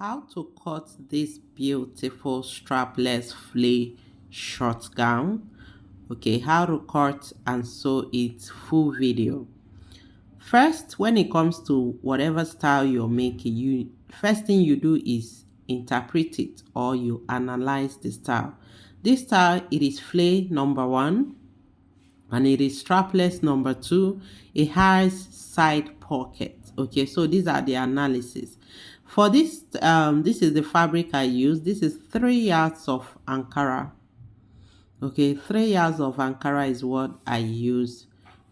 how to cut this beautiful strapless flay short gown. Okay, how to cut and sew it, full video. First, when it comes to whatever style you're making, you first thing you do is interpret it, or you analyze the style. This style, it is flay number 1 and it is strapless number 2. It has side pocket. Okay, so these are the analysis for this. This is the fabric I use. This is 3 yards of Ankara. Okay, 3 yards of Ankara is what I use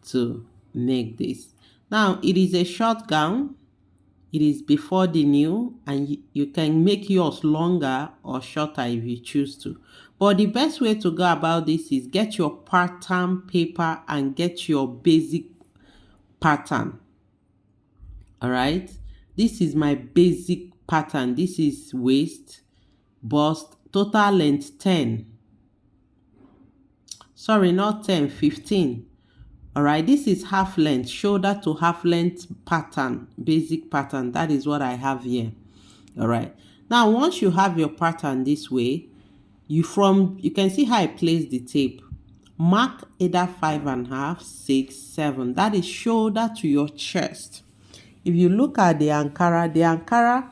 to make this. Now it is a short gown. It is before the new, and you can make yours longer or shorter if you choose to. But the best way to go about this is get your pattern paper and get your basic pattern. All right. This is my basic pattern. This is waist, bust, total length 10. Sorry, not 10, 15. All right, this is half length, shoulder to half length pattern, basic pattern. That is what I have here. All right, now once you have your pattern this way, you can see how I place the tape. Mark either 5.5, 6, 7. That is shoulder to your chest. If you look at the Ankara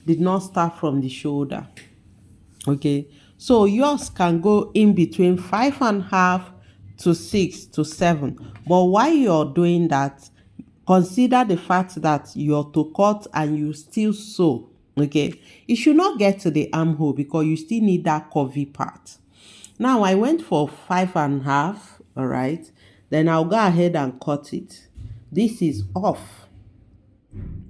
did not start from the shoulder. Okay, so yours can go in between 5.5 to 6 to 7. But while you're doing that, consider the fact that you're to cut and you still sew. Okay, it should not get to the armhole because you still need that curvy part. Now I went for 5.5. All right, then I'll go ahead and cut it. This is off.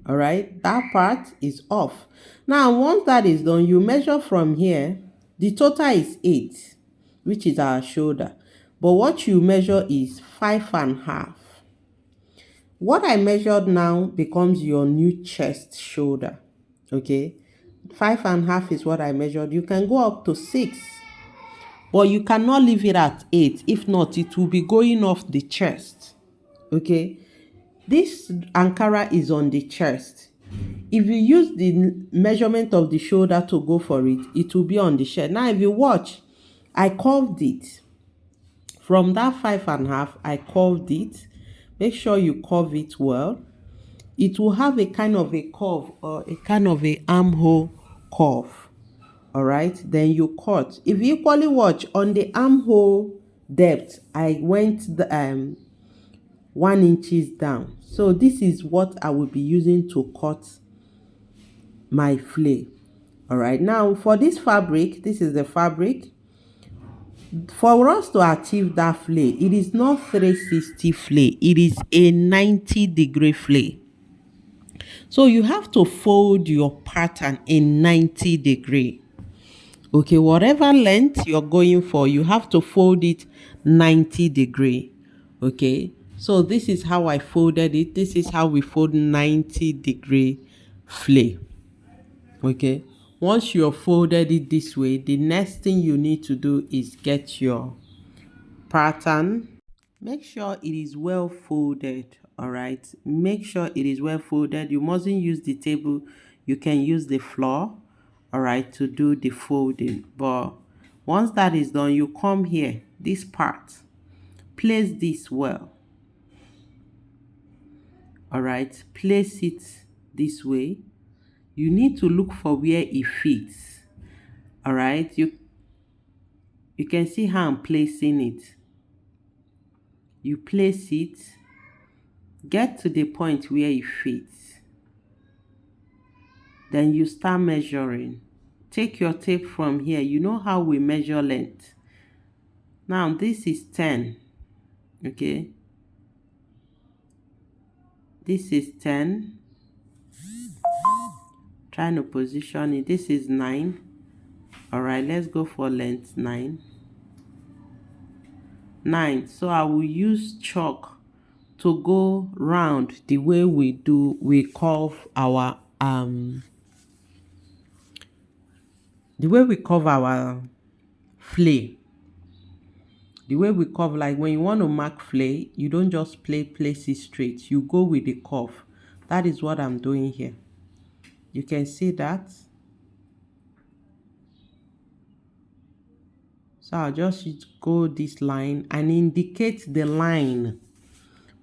All right, that part is off. Now once that is done, you measure from here. The total is 8, which is our shoulder, but what you measure is 5.5. What I measured now becomes your new chest shoulder. Okay, 5.5 is what I measured. You can go up to 6, but you cannot leave it at 8. If not, it will be going off the chest. Okay, this Ankara is on the chest. If you use the measurement of the shoulder to go for it, it will be on the chest. Now if you watch, I curved it. From that 5.5, I curved it. Make sure you curve it well. It will have a kind of a curve, or a kind of a armhole curve. All right, then you cut. If you equally watch on the armhole depth, I went 1 inches down. So this is what I will be using to cut my flay. All right, now for this fabric, this is the fabric. For us to achieve that flay, it is not 360 flay, it is a 90-degree flay. So you have to fold your pattern in 90-degree. Okay, whatever length you're going for, you have to fold it 90-degree. Okay, so this is how I folded it. This is how we fold 90-degree flay. Okay, once you've folded it this way, the next thing you need to do is get your pattern. Make sure it is well folded. All right, make sure it is well folded. You mustn't use the table, you can use the floor, all right, to do the folding. But once that is done, you come here, this part, place this well. All right, place it this way. You need to look for where it fits. All right, you can see how I'm placing it. You place it, get to the point where it fits, then you start measuring. Take your tape from here. You know how we measure length. Now this is 10. Okay, this is 10. Trying to position it. This is 9. All right, let's go for length 9. 9. So I will use chalk to go round the way we curve our the way we curve our flay. The way we curve, like when you want to mark flay, you don't just place it straight, you go with the curve. That is what I'm doing here. You can see that. So I'll just go this line and indicate the line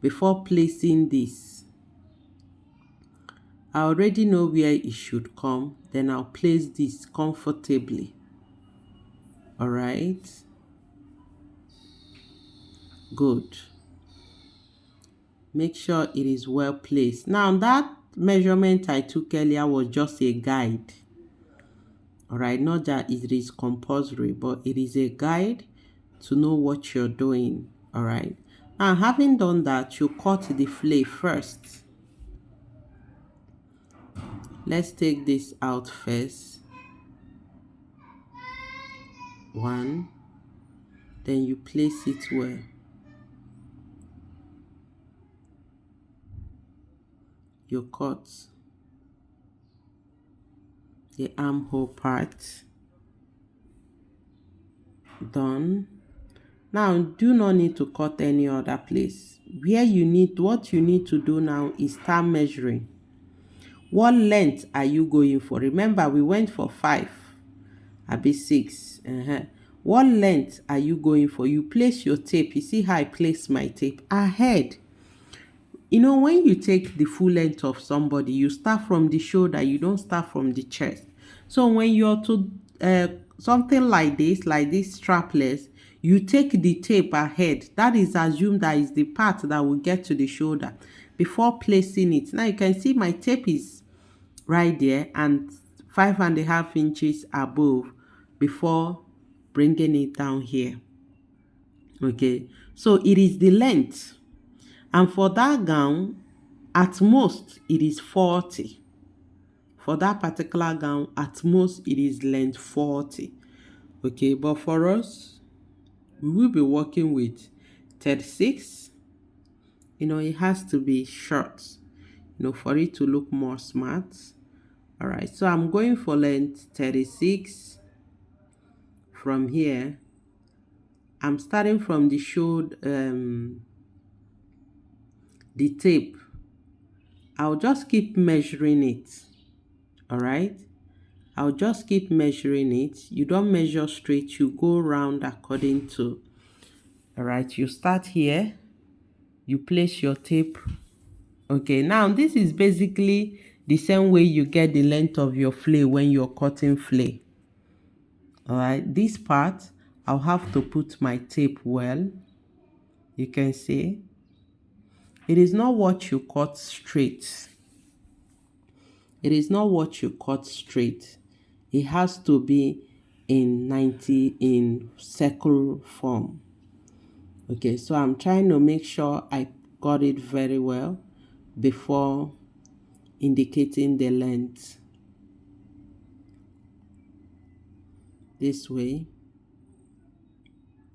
before placing this. I already know where it should come, then I'll place this comfortably. All right, good. Make sure it is well placed. Now that measurement I took earlier was just a guide. All right, not that it is compulsory, but it is a guide to know what you're doing. All right, now having done that, you cut the flay first. Let's take this out first. One, then you place it where you cut the armhole part. Done. Now do not need to cut any other place. What you need to do now is start measuring. What length are you going for? Remember, we went for 5, abi 6. What length are you going for? You place your tape. You see how I place my tape ahead. You know, when you take the full length of somebody, you start from the shoulder, you don't start from the chest. So when you're to something like this strapless, you take the tape ahead. That is assumed that is the part that will get to the shoulder before placing it. Now you can see my tape is right there and 5.5 inches above before bringing it down here. Okay, so it is the length. And for that gown, at most, it is 40. For that particular gown, at most, it is length 40. Okay, but for us, we will be working with 36. You know, it has to be short, you know, for it to look more smart. All right, so I'm going for length 36. From here, I'm starting from the shoulder, the tape. I'll just keep measuring it. All right, I'll just keep measuring it. You don't measure straight, you go round according to. All right, you start here, you place your tape. Okay, now this is basically the same way you get the length of your flay when you're cutting flay. All right, this part I'll have to put my tape well. You can see it is not what you cut straight. It is not what you cut straight. It has to be in 90 in circle form. Okay, so I'm trying to make sure I got it very well before indicating the length. This way,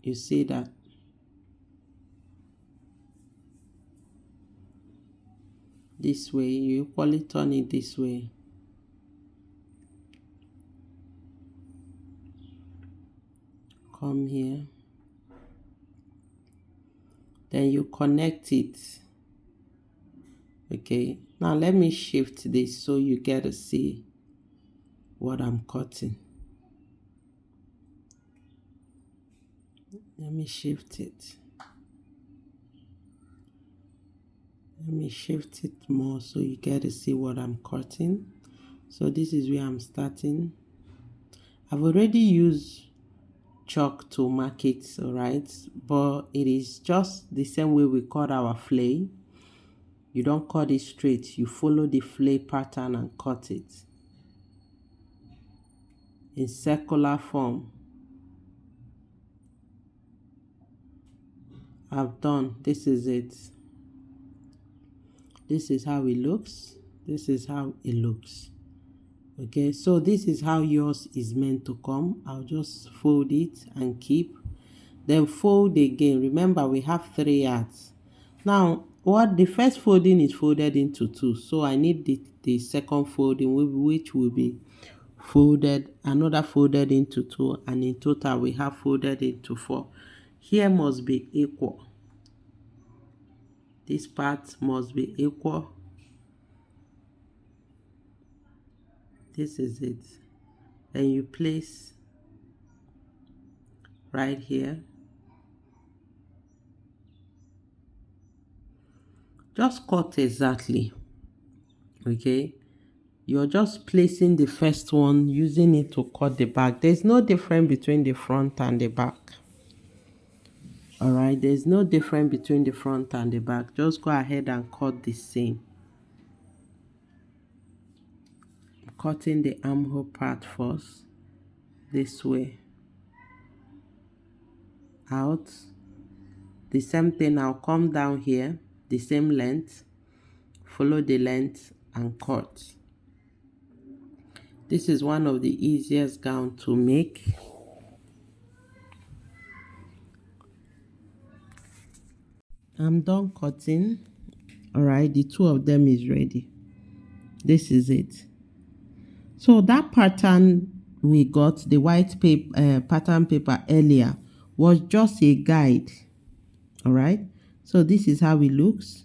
you see that. This way, you equally turn it this way. Come here. Then you connect it. Okay, now let me shift this so you get to see what I'm cutting. Let me shift it. Let me shift it more so you get to see what I'm cutting. So this is where I'm starting. I've already used chalk to mark it, all right? But it is just the same way we cut our flay. You don't cut it straight. You follow the flay pattern and cut it in circular form. I've done. This is it. This is how it looks. This is how it looks. Okay, so this is how yours is meant to come. I'll just fold it and keep. Then fold again. Remember, we have 3 yards. Now, what the first folding is folded into 2. So I need the second folding, which will be folded, another folded into 2. And in total, we have folded into 4. Here must be equal. This part must be equal. This is it. Then you place right here. Just cut exactly. Okay, you're just placing the first one, using it to cut the back. There's no difference between the front and the back. All right, there's no difference between the front and the back. Just go ahead and cut the same. Cutting the armhole part first, this way out. The same thing, I'll come down here, the same length, follow the length and cut. This is one of the easiest gown to make. I'm done cutting. All right, the two of them is ready. This is it. So that pattern we got, the white paper, pattern paper earlier, was just a guide. All right, so this is how it looks.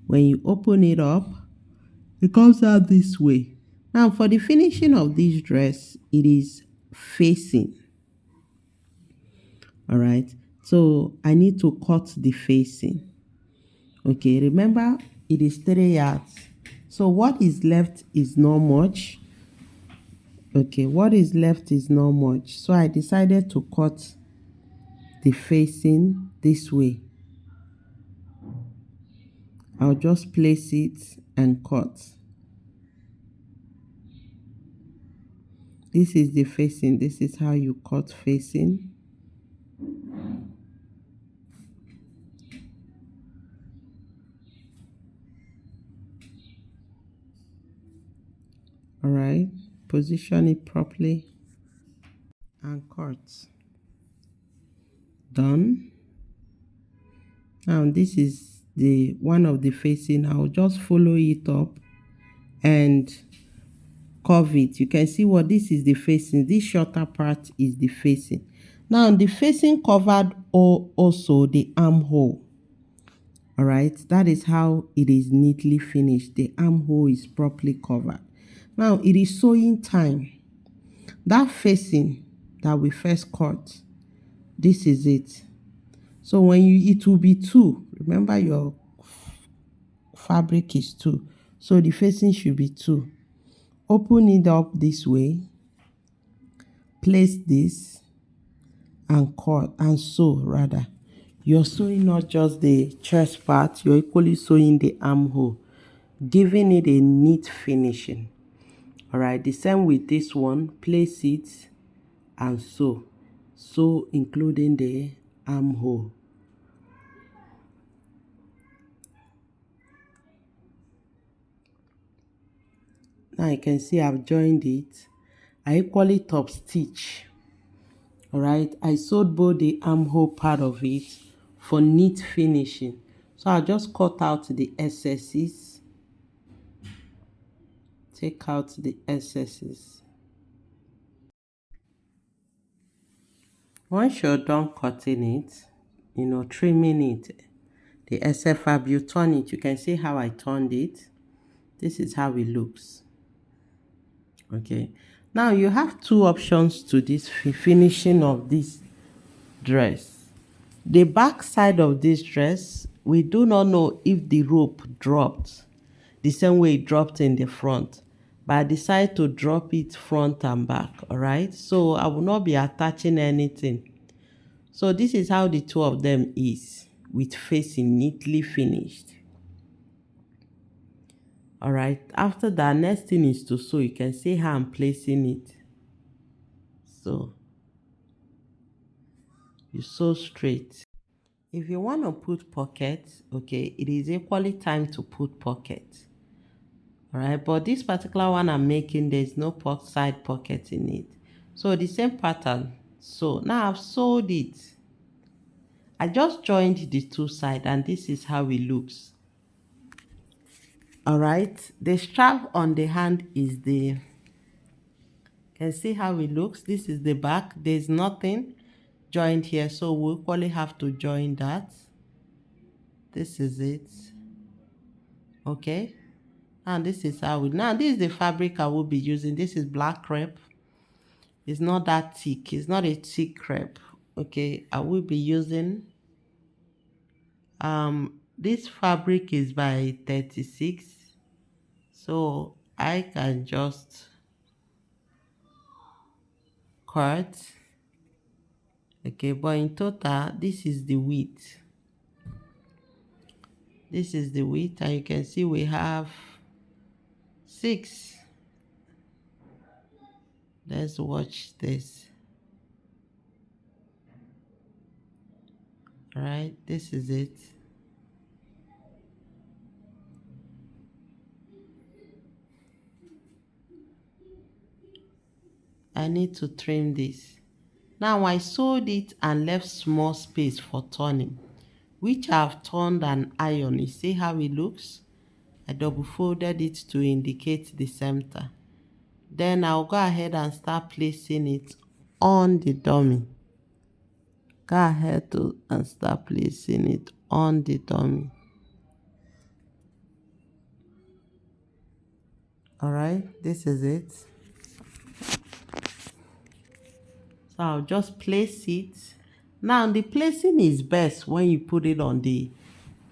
When you open it up, it comes out this way. Now for the finishing of this dress, it is facing. All right, so I need to cut the facing. Okay, remember it is 3 yards. So what is left is not much. Okay, what is left is not much. So I decided to cut the facing this way. I'll just place it and cut. This is the facing. This is how you cut facing. All right, position it properly and cut. Done. Now this is the one of the facing. I'll just follow it up and curve it. You can see what this is the facing. This shorter part is the facing. Now the facing covered also the armhole. All right, that is how it is neatly finished. The armhole is properly covered. Now it is sewing time. That facing that we first cut, this is it. So when it will be 2. Remember your fabric is 2. So the facing should be 2. Open it up this way. Place this and cut and sew rather. You're sewing not just the chest part, you're equally sewing the armhole, giving it a neat finishing. All right, the same with this one. Place it and sew. Sew including the armhole. Now you can see I've joined it. I equally top stitch. All right, I sewed both the armhole part of it for neat finishing. So I'll just cut out the excesses. Take out the excesses. Once you're done cutting it, trimming it, the excess fab, you turn it. You can see how I turned it. This is how it looks. Okay, now you have 2 options to this finishing of this dress. The back side of this dress, we do not know if the rope dropped the same way it dropped in the front, but I decided to drop it front and back. All right, so I will not be attaching anything. So this is how the 2 of them is, with facing neatly finished. All right, after that, next thing is to sew. You can see how I'm placing it. So you sew straight. If you want to put pockets, okay, it is equally time to put pockets. All right, but this particular one I'm making, there's no side pocket in it. So the same pattern. So now I've sewed it. I just joined the 2 sides and this is how it looks. All right, the strap on the hand is the, can see how it looks. This is the back. There's nothing joined here, so we equally have to join that. This is it. Okay, and this is how now this is the fabric I will be using. This is black crepe. It's not that thick. It's not a thick crepe. Okay, I will be using this fabric is by 36, so I can just cut. Okay, but in total this is the width. This is the width, and you can see we have 6. Let's watch this. All right, this is it. I need to trim this. Now I sewed it and left small space for turning, which I've turned and iron. You see how it looks? I double folded it to indicate the center. Then I'll go ahead and start placing it on the dummy. Go ahead and start placing it on the dummy. All right, this is it. So I'll just place it. Now the placing is best when you put it on the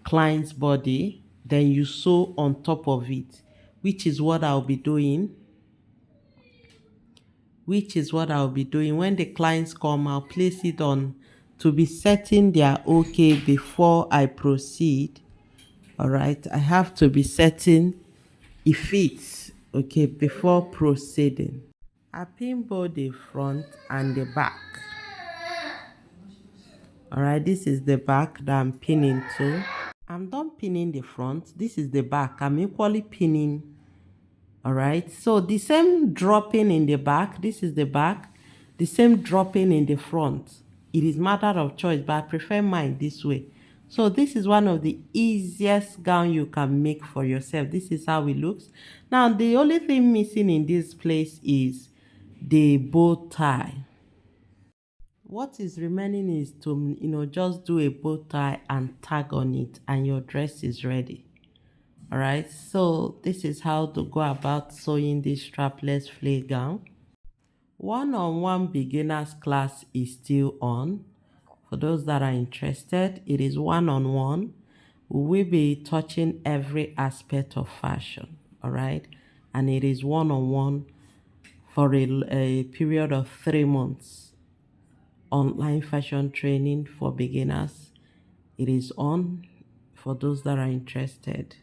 client's body, then you sew on top of it, which is what I'll be doing. When the clients come, I'll place it on to be certain they are okay before I proceed. All right, I have to be certain it fits, okay, before proceeding. I pin both the front and the back. All right, this is the back that I'm pinning to. I'm done pinning the front. This is the back. I'm equally pinning. All right, so the same dropping in the back. This is the back. The same dropping in the front. It is matter of choice, but I prefer mine this way. So this is one of the easiest gown you can make for yourself. This is how it looks. Now the only thing missing in this place is the bow tie. What is remaining is to just do a bow tie and tag on it, and your dress is ready. All right, so this is how to go about sewing this strapless flare gown. One-on-one beginners class is still on. For those that are interested, it is one-on-one. We will be touching every aspect of fashion. All right, and it is one-on-one for a period of 3 months. Online fashion training for beginners. It is on for those that are interested.